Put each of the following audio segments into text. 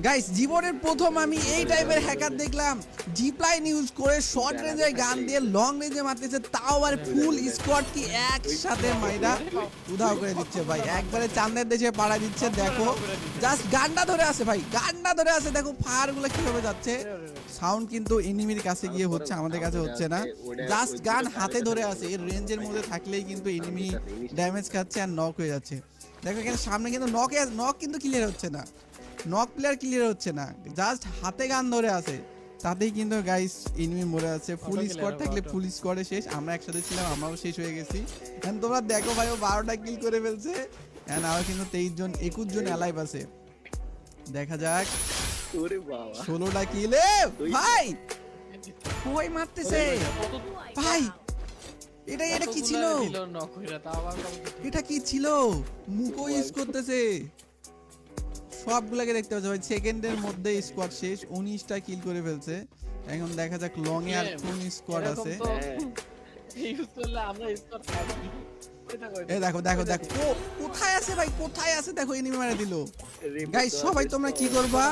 Guys জীবনের প্রথম আমি এই টাইপের হ্যাকার দেখলাম, জিপ্লাইন ইউজ করে শর্ট রেঞ্জে গান দিয়ে লং রেঞ্জে মারতেছে, তাও আর ফুল স্কোয়াড কি একসাথে মাইরা উধাও করে দিচ্ছে ভাই, একবারে চাঁদের দেশে পাড়া দিচ্ছে। দেখো জাস্ট গানটা ধরে আছে ভাই, গানটা ধরে আছে, দেখো ফায়ার গুলো কিভাবে যাচ্ছে। সাউন্ড কিন্তু এনিমির কাছে গিয়ে হচ্ছে, আমাদের কাছে হচ্ছে না। জাস্ট গান হাতে ধরে আছে, এর রেঞ্জের মধ্যে থাকলেই কিন্তু এনিমি ড্যামেজ খাচ্ছে আর নক হয়ে যাচ্ছে। দেখো এখানে সামনে কিন্তু নক কিন্তু ক্লিয়ার হচ্ছে না, নক প্লেয়ার ক্লিয়ার হচ্ছে না, জাস্ট হাতে গান ধরে আছে, তাতেই কিন্তু গাইস এনিমি মরে আছে। ফুল স্কোয়াড থাকলে ফুল স্কোয়াডে শেষ, আমরা একসাথে ছিলাম, আমরাও শেষ হয়ে গেছি। এন্ড তোমরা দেখো ভাই, ও 12টা কিল করে ফেলছে, এন্ড আরো কিন্তু 23 জন 21 জন অ্যালাইভ আছে। দেখা যাক, ওরে বাবা 16টা কিল। ভাই কই মারতেছে ভাই, এটা কি ছিল, এটা কি ছিল, মুখো ইউজ করতেছে সবগুলাকে দেখতে পাচ্ছ ভাই। সেকেন্ডের মধ্যে স্কোয়াড শেষ, 19টা কিল করে ফেলছে। এখন দেখা যাক লং এ আর কোন স্কোয়াড আছে। এই দেখো দেখো দেখো, ও কোথায় আছে ভাই, কোথায় আছে, দেখো এনিমি মেরে দিল। গাইস সবাই তোমরা কি করবা,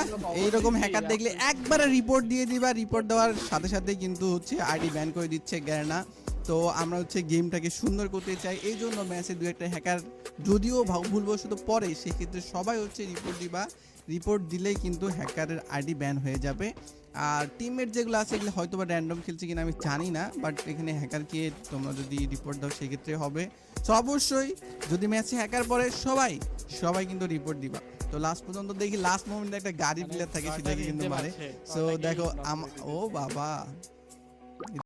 এইরকম হ্যাকার দেখলে একবারে রিপোর্ট দিয়ে দিবা, রিপোর্ট দেওয়ার সাথে সাথে কিন্তু হচ্ছে আইডি ব্যান করে দিচ্ছে গ্যারেনা। তো আমরা হচ্ছে গেমটাকে সুন্দর করতে চাই, এই জন্য ম্যাচে দু একটা হ্যাকার যদিও ভুলবশত পড়ে, সেক্ষেত্রে সবাই হচ্ছে রিপোর্ট দিবা, রিপোর্ট দিলেই কিন্তু হ্যাকারের আইডি ব্যান হয়ে যাবে। আর টিমমেট যেগুলো আছে এগুলো হয়তো বা র্যান্ডম খেলছে কিনা আমি জানি না, বাট এখানে হ্যাকারকে তোমরা যদি রিপোর্ট দাও সেক্ষেত্রে হবে। সো অবশ্যই যদি ম্যাচে হ্যাকার পড়ে সবাই কিন্তু রিপোর্ট দিবা। তো লাস্ট পর্যন্ত দেখি লাস্ট মোমেন্টে একটা গাড়ি প্লেয়ার থাকে, সেটাকে কিন্তু মারে। সো দেখো ও বাবা।